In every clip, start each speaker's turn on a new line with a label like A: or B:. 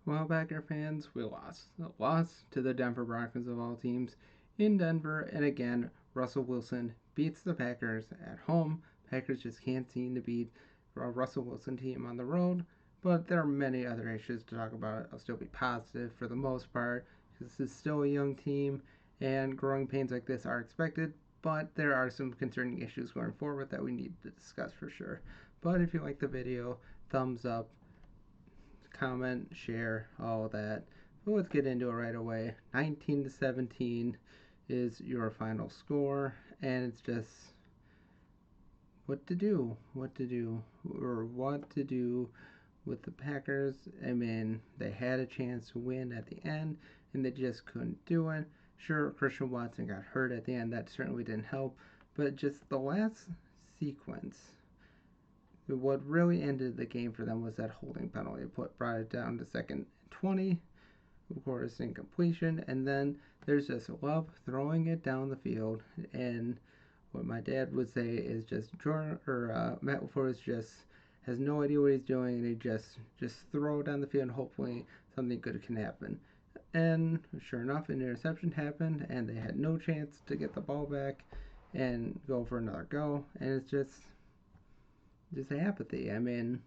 A: Well, Packer fans, we lost. A loss to the Denver Broncos of all teams in Denver, and again, Russell Wilson beats the Packers at home. Packers just can't seem to beat a Russell Wilson team on the road, but there are many other issues to talk about. I'll still be positive for the most part, because this is still a young team, and growing pains like this are expected, but there are some concerning issues going forward that we need to discuss for sure. But if you like the video, thumbs up, comment, share, all that. But let's get into it right away. 19-17 is your final score, and it's just what to do, what to do with the Packers. I mean, they had a chance to win at the end, and they just couldn't do it. Sure, Christian Watson got hurt at the end. That certainly didn't help. But just the last sequence, what really ended the game for them was that holding penalty. Brought it down to second 20, of course, incompletion, and then there's just Love throwing it down the field, and what my dad would say is just Matt LaFleur just has no idea what he's doing, and he just throw it down the field, and hopefully something good can happen. And sure enough, an interception happened, and they had no chance to get the ball back and go for another go, and it's just apathy. I mean,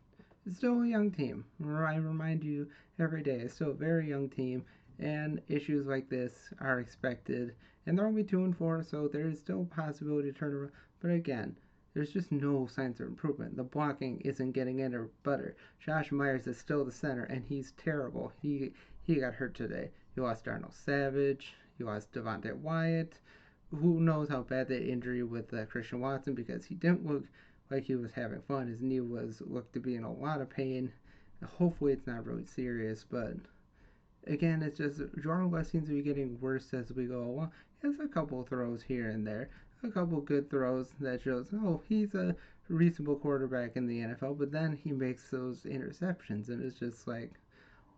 A: it's still a young team. I remind you every day, it's still a very young team, and issues like this are expected. And they're only 2-4, so there is still a possibility to turn around. But again, there's just no signs of improvement. The blocking isn't getting any better. Josh Myers is still the center, and he's terrible. He got hurt today. You lost Darnell Savage. You lost Devontae Wyatt. Who knows how bad that injury with Christian Watson, because he didn't look like he was having fun. His knee looked to be in a lot of pain. Hopefully it's not really serious, but again, it's just Jordan West seems to be getting worse as we go along. He has a couple throws here and there, a couple good throws that shows, oh, he's a reasonable quarterback in the NFL, but then he makes those interceptions, and it's just like,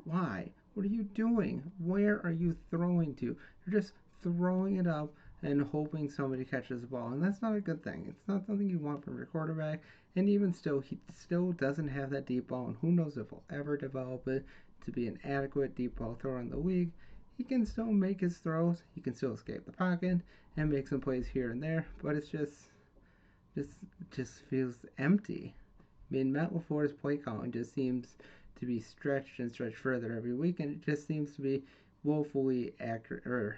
A: why? What are you doing? Where are you throwing to? You're just throwing it up and hoping somebody catches the ball, and that's not a good thing. It's not something you want from your quarterback, and even still, he still doesn't have that deep ball, and who knows if he'll ever develop it to be an adequate deep ball thrower in the league. He can still make his throws, he can still escape the pocket and make some plays here and there, but it's just feels empty. I mean, Matt LaFleur's play calling just seems to be stretched and stretched further every week, and it just seems to be woefully accurate or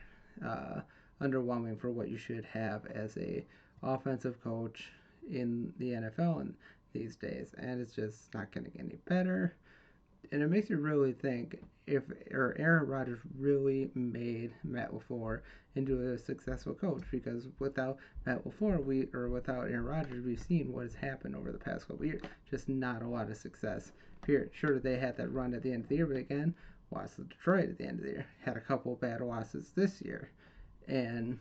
A: underwhelming for what you should have as a offensive coach in the NFL in these days, and it's just not getting any better. And it makes you really think if Aaron Rodgers really made Matt LaFleur into a successful coach, because without Matt LaFleur, without Aaron Rodgers, we've seen what has happened over the past couple of years. Just not a lot of success. Period. Sure, they had that run at the end of the year, but again, lost to Detroit at the end of the year. Had a couple bad losses this year, and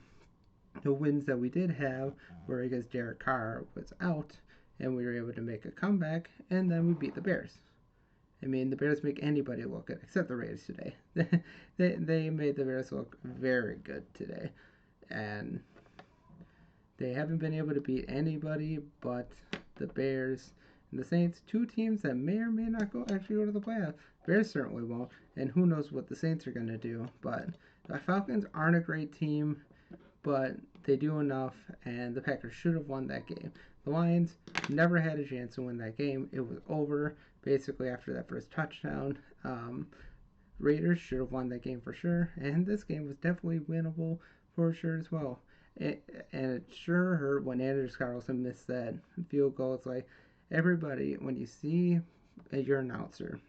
A: the wins that we did have were because Derek Carr was out, and we were able to make a comeback, and then we beat the Bears. I mean, the Bears make anybody look good, except the Raiders today. they made the Bears look very good today, and they haven't been able to beat anybody but the Bears and the Saints, two teams that may or may not actually go to the playoffs. Bears certainly won't, and who knows what the Saints are going to do. But the Falcons aren't a great team, but they do enough, and the Packers should have won that game. The Lions never had a chance to win that game. It was over basically after that first touchdown. Raiders should have won that game for sure, and this game was definitely winnable for sure as well. And it sure hurt when Anders Carlson missed that field goal. It's like everybody, when you see your announcer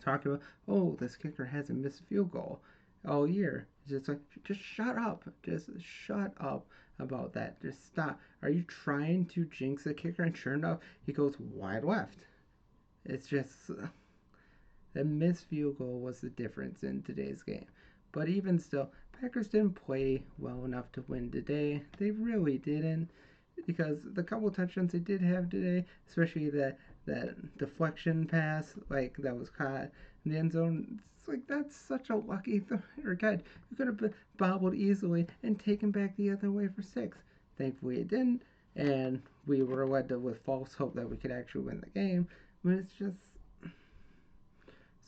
A: talking about, oh, this kicker hasn't missed a field goal all year, it's just like, just shut up. Just shut up about that. Just stop. Are you trying to jinx the kicker? And sure enough, he goes wide left. It's just that missed field goal was the difference in today's game. But even still, Packers didn't play well enough to win today. They really didn't, because the couple touchdowns they did have today, especially that deflection pass, like that was caught in the end zone. It's like that's such a lucky or God, you could have bobbled easily and taken back the other way for 6. Thankfully it didn't, and we were led with false hope that we could actually win the game. But it's just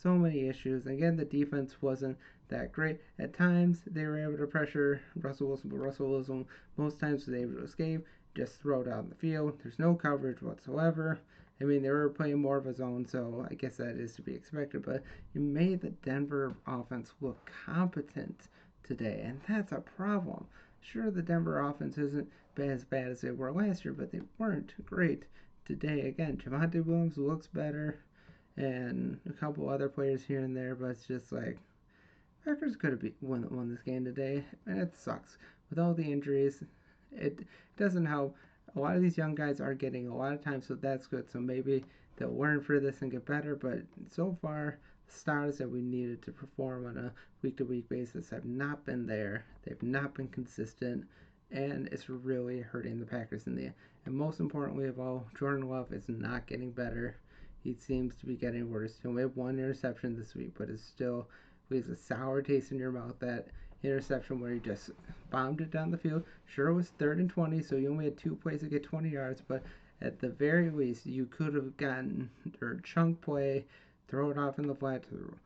A: so many issues. Again, the defense wasn't that great. At times, they were able to pressure Russell Wilson, but Russell Wilson, most times, was able to escape, just throw it out in the field. There's no coverage whatsoever. I mean, they were playing more of a zone, so I guess that is to be expected, but you made the Denver offense look competent today, and that's a problem. Sure, the Denver offense isn't as bad as they were last year, but they weren't great today. Again, Javonte Williams looks better, and a couple other players here and there, but it's just like Packers could have won this game today, and it sucks. With all the injuries, it doesn't help. A lot of these young guys are getting a lot of time, so that's good. So maybe they'll learn for this and get better. But so far, the stars that we needed to perform on a week to week basis have not been there. They've not been consistent, and it's really hurting the Packers in the end. And most importantly of all, Jordan Love is not getting better. He seems to be getting worse. He only had one interception this week, but it's still leaves a sour taste in your mouth. That interception where he just bombed it down the field. Sure, it was 3rd and 20, so you only had 2 plays to get 20 yards, but at the very least, you could have gotten or chunk play, throw it off in the flat to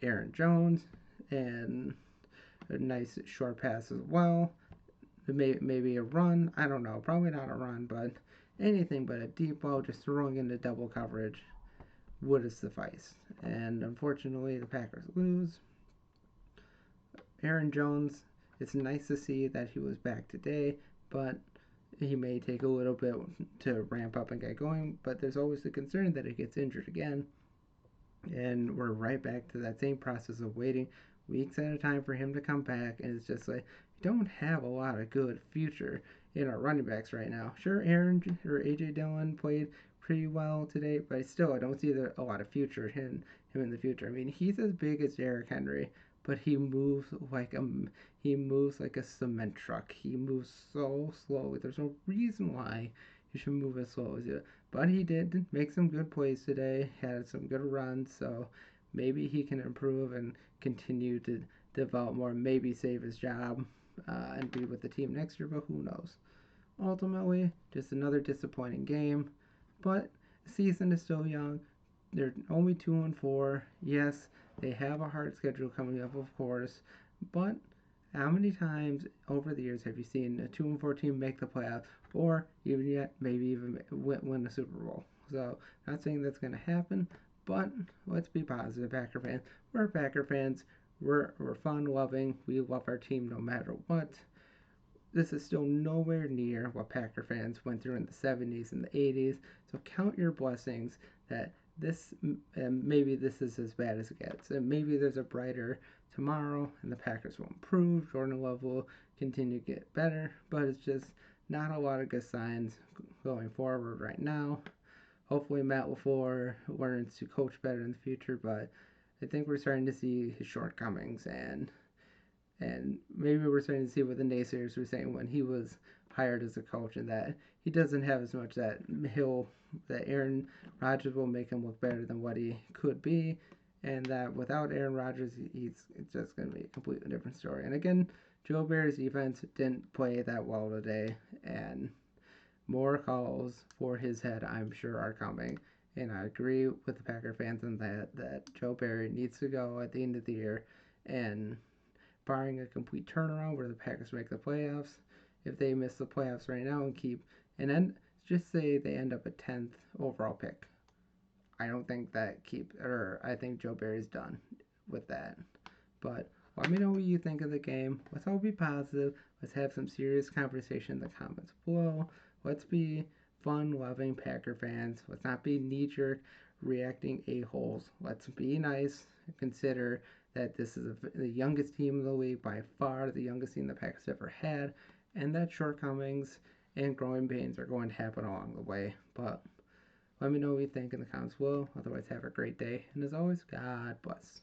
A: Aaron Jones, and a nice short pass as well. Maybe a run. I don't know. Probably not a run, but anything but a deep ball just throwing into double coverage would have sufficed. And unfortunately, the Packers lose. Aaron Jones, it's nice to see that he was back today, but he may take a little bit to ramp up and get going. But there's always the concern that he gets injured again. And we're right back to that same process of waiting weeks at a time for him to come back. And it's just like, we don't have a lot of good future in our running backs right now. Sure, Aaron or AJ Dillon played pretty well today, but still, I don't see a lot of future in him in the future. I mean, he's as big as Derrick Henry, but he moves like a cement truck. He moves so slowly. There's no reason why he should move as slow as he does. But he did make some good plays today, had some good runs, so maybe he can improve and continue to develop more, maybe save his job and be with the team next year, but who knows. Ultimately, just another disappointing game, but the season is still young. They're only 2-4. Yes, they have a hard schedule coming up, of course, but how many times over the years have you seen a 2-4 team make the playoffs, or even yet maybe even win a Super Bowl? So, not saying that's going to happen, but let's be positive, Packer fans. We're Packer fans. We're fun loving. We love our team no matter what. This is still nowhere near what Packer fans went through in the 70s and the 80s. So count your blessings that maybe this is as bad as it gets. And maybe there's a brighter tomorrow and the Packers will improve. Jordan Love will continue to get better. But it's just not a lot of good signs going forward right now. Hopefully Matt LaFleur learns to coach better in the future. But I think we're starting to see his shortcomings, and maybe we're starting to see what the naysayers were saying when he was hired as a coach, and that he doesn't have as much that Aaron Rodgers will make him look better than what he could be, and that without Aaron Rodgers, it's just going to be a completely different story. And again, Joe Barry's defense didn't play that well today, and more calls for his head, I'm sure, are coming. And I agree with the Packer fans on that Joe Barry needs to go at the end of the year, and barring a complete turnaround where the Packers make the playoffs. If they miss the playoffs right now and then just say they end up a 10th overall pick, I don't think I think Joe Barry's done with that. But let me know what you think of the game. Let's all be positive. Let's have some serious conversation in the comments below. Let's be fun loving Packer fans. Let's not be knee jerk reacting a-holes. Let's be nice and consider that this is the youngest team in the league, by far the youngest team the Packers ever had, and that shortcomings and growing pains are going to happen along the way. But let me know what you think in the comments below. Otherwise, have a great day, and as always, God bless.